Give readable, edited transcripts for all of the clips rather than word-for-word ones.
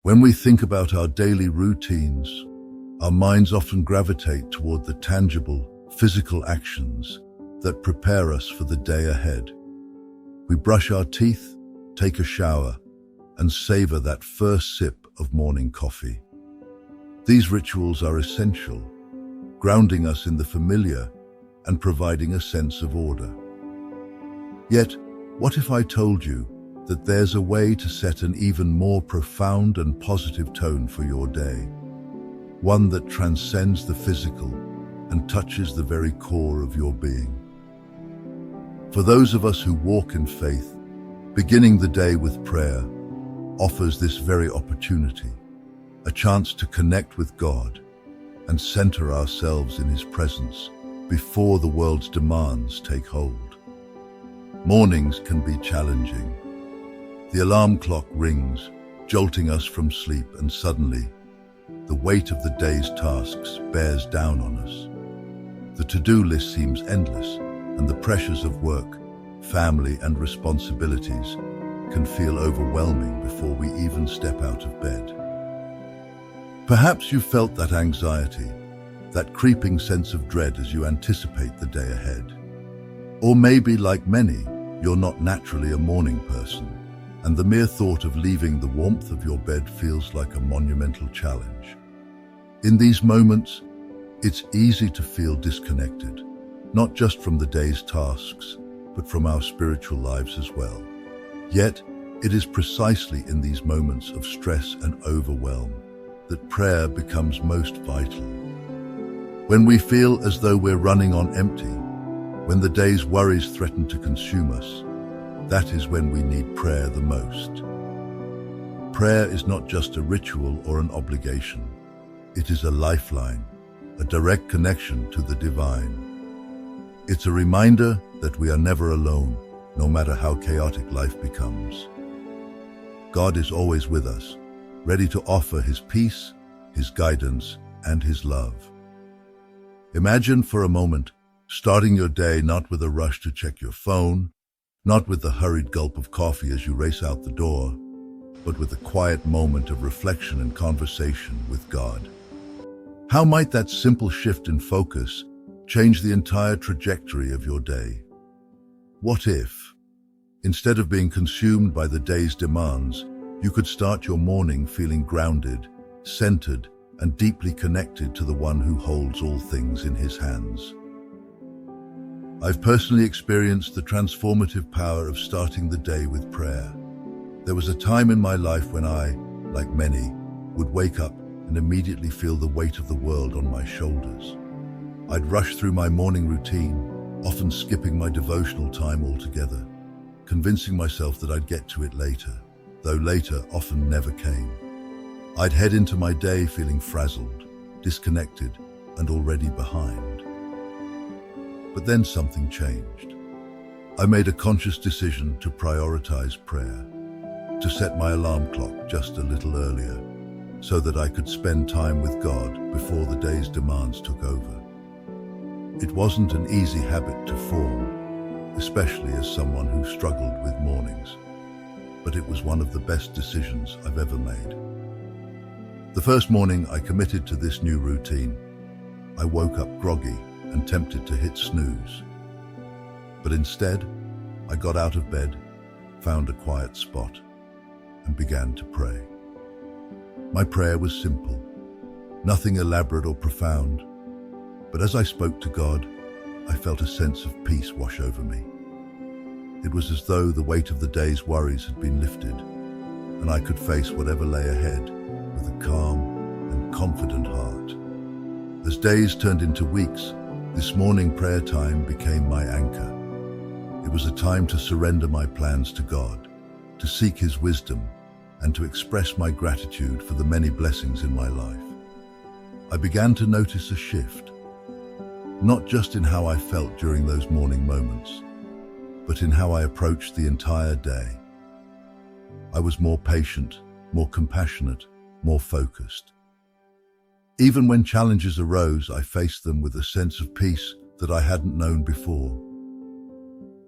When we think about our daily routines, our minds often gravitate toward the tangible, physical actions that prepare us for the day ahead. We brush our teeth, take a shower, and savor that first sip of morning coffee. These rituals are essential, grounding us in the familiar and providing a sense of order. Yet, what if I told you that there's a way to set an even more profound and positive tone for your day? One that transcends the physical and touches the very core of your being. For those of us who walk in faith, beginning the day with prayer offers this very opportunity, a chance to connect with God and center ourselves in His presence before the world's demands take hold. Mornings can be challenging. The alarm clock rings, jolting us from sleep, and suddenly, the weight of the day's tasks bears down on us. The to-do list seems endless, and the pressures of work, family, and responsibilities can feel overwhelming before we even step out of bed. Perhaps you felt that anxiety, that creeping sense of dread as you anticipate the day ahead. Or maybe, like many, you're not naturally a morning person, and the mere thought of leaving the warmth of your bed feels like a monumental challenge. In these moments, it's easy to feel disconnected, not just from the day's tasks, but from our spiritual lives as well. Yet, it is precisely in these moments of stress and overwhelm that prayer becomes most vital. When we feel as though we're running on empty, when the day's worries threaten to consume us, that is when we need prayer the most. Prayer is not just a ritual or an obligation. It is a lifeline, a direct connection to the divine. It's a reminder that we are never alone, no matter how chaotic life becomes. God is always with us, ready to offer His peace, His guidance, and His love. Imagine for a moment starting your day not with a rush to check your phone, not with the hurried gulp of coffee as you race out the door, but with a quiet moment of reflection and conversation with God. How might that simple shift in focus change the entire trajectory of your day? What if, instead of being consumed by the day's demands, you could start your morning feeling grounded, centered, and deeply connected to the one who holds all things in His hands? I've personally experienced the transformative power of starting the day with prayer. There was a time in my life when I, like many, would wake up and immediately feel the weight of the world on my shoulders. I'd rush through my morning routine, often skipping my devotional time altogether, convincing myself that I'd get to it later, though later often never came. I'd head into my day feeling frazzled, disconnected, and already behind. But then something changed. I made a conscious decision to prioritize prayer, to set my alarm clock just a little earlier, so that I could spend time with God before the day's demands took over. It wasn't an easy habit to form, especially as someone who struggled with mornings, but it was one of the best decisions I've ever made. The first morning I committed to this new routine, I woke up groggy and tempted to hit snooze. But instead, I got out of bed, found a quiet spot, and began to pray. My prayer was simple, nothing elaborate or profound, but as I spoke to God, I felt a sense of peace wash over me. It was as though the weight of the day's worries had been lifted, and I could face whatever lay ahead with a calm and confident heart. As days turned into weeks, this morning prayer time became my anchor. It was a time to surrender my plans to God, to seek His wisdom, and to express my gratitude for the many blessings in my life. I began to notice a shift, not just in how I felt during those morning moments, but in how I approached the entire day. I was more patient, more compassionate, more focused. Even when challenges arose, I faced them with a sense of peace that I hadn't known before.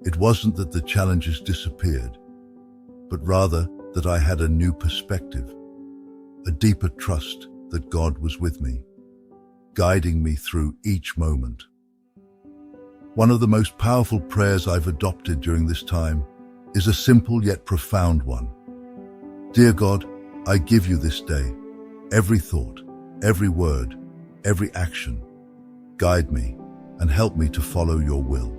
It wasn't that the challenges disappeared, but rather that I had a new perspective. deeper trust that God was with me, guiding me through each moment. One of the most powerful prayers I've adopted during this time is a simple yet profound one. Dear God, I give you this day, every thought, every word, every action. Guide me and help me to follow your will.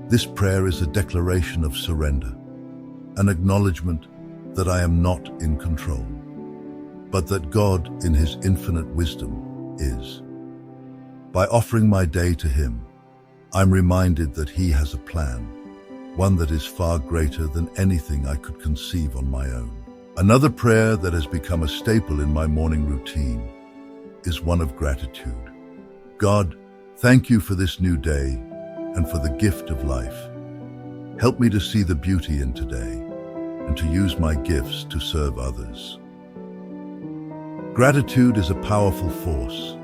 This prayer is a declaration of surrender, an acknowledgement that I am not in control, but that God, in his infinite wisdom, is. By offering my day to him, I'm reminded that he has a plan, one that is far greater than anything I could conceive on my own. Another prayer that has become a staple in my morning routine is one of gratitude. God, thank you for this new day and for the gift of life. Help me to see the beauty in today and to use my gifts to serve others. Gratitude is a powerful force.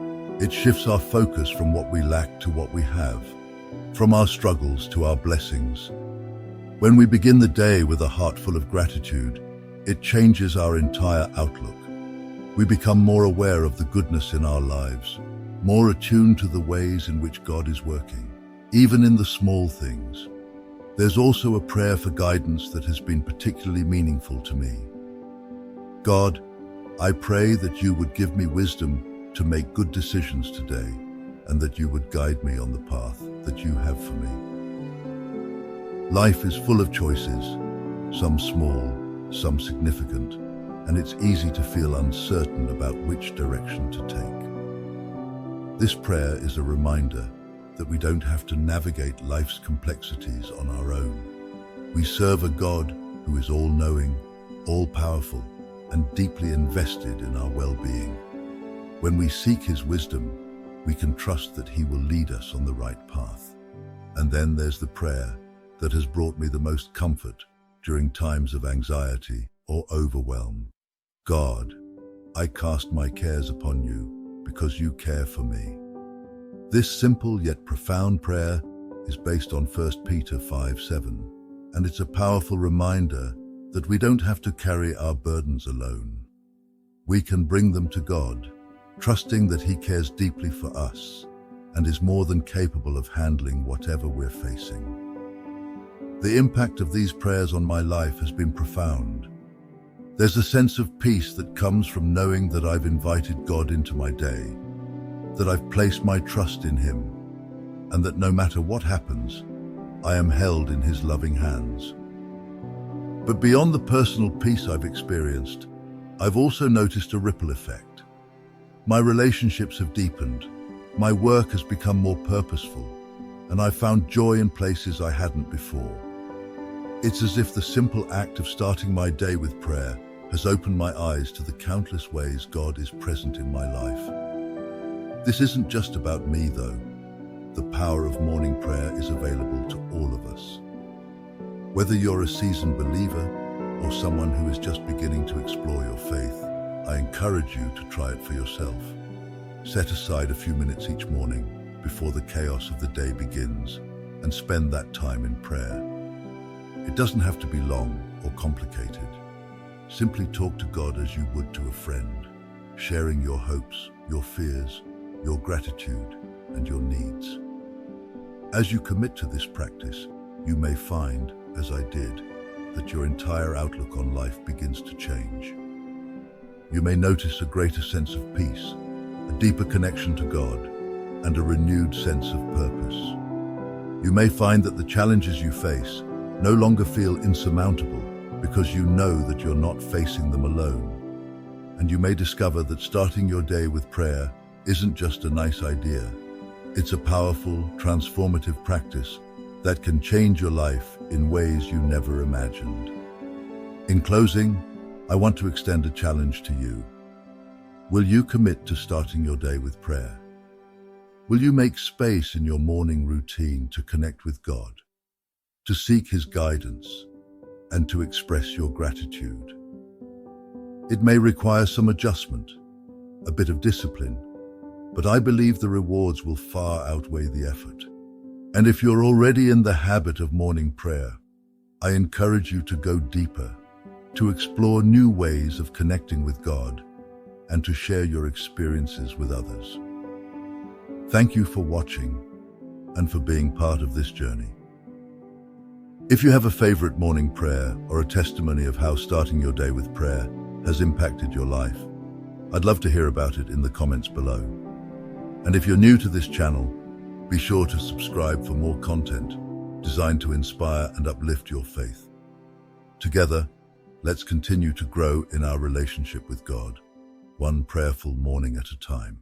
It shifts our focus from what we lack to what we have, from our struggles to our blessings. When we begin the day with a heart full of gratitude, it changes our entire outlook. We become more aware of the goodness in our lives, more attuned to the ways in which God is working, even in the small things. There's also a prayer for guidance that has been particularly meaningful to me. God, I pray that you would give me wisdom to make good decisions today, and that you would guide me on the path that you have for me. Life is full of choices, some small, some significant, and it's easy to feel uncertain about which direction to take. This prayer is a reminder that we don't have to navigate life's complexities on our own. We serve a God who is all-knowing, all-powerful, and deeply invested in our well-being. When we seek his wisdom, we can trust that he will lead us on the right path. And then there's the prayer that has brought me the most comfort during times of anxiety or overwhelm. God, I cast my cares upon you because you care for me. This simple yet profound prayer is based on 1 Peter 5:7, and it's a powerful reminder that we don't have to carry our burdens alone. We can bring them to God, trusting that he cares deeply for us and is more than capable of handling whatever we're facing. The impact of these prayers on my life has been profound. There's a sense of peace that comes from knowing that I've invited God into my day, that I've placed my trust in him, and that no matter what happens, I am held in his loving hands. But beyond the personal peace I've experienced, I've also noticed a ripple effect. My relationships have deepened, my work has become more purposeful, and I've found joy in places I hadn't before. It's as if the simple act of starting my day with prayer has opened my eyes to the countless ways God is present in my life. This isn't just about me, though. The power of morning prayer is available to all of us. Whether you're a seasoned believer or someone who is just beginning to explore your faith, I encourage you to try it for yourself. Set aside a few minutes each morning before the chaos of the day begins and spend that time in prayer. It doesn't have to be long or complicated. Simply talk to God as you would to a friend, sharing your hopes, your fears, your gratitude, and your needs. As you commit to this practice, you may find, as I did, that your entire outlook on life begins to change. You may notice a greater sense of peace, a deeper connection to God, and a renewed sense of purpose. You may find that the challenges you face no longer feel insurmountable because you know that you're not facing them alone. And you may discover that starting your day with prayer isn't just a nice idea. It's a powerful, transformative practice that can change your life in ways you never imagined. In closing, I want to extend a challenge to you. Will you commit to starting your day with prayer? Will you make space in your morning routine to connect with God, to seek his guidance, and to express your gratitude? It may require some adjustment, a bit of discipline, but I believe the rewards will far outweigh the effort. And if you're already in the habit of morning prayer, I encourage you to go deeper, to explore new ways of connecting with God and to share your experiences with others. Thank you for watching and for being part of this journey. If you have a favorite morning prayer or a testimony of how starting your day with prayer has impacted your life, I'd love to hear about it in the comments below. And if you're new to this channel, be sure to subscribe for more content designed to inspire and uplift your faith. Together, let's continue to grow in our relationship with God, one prayerful morning at a time.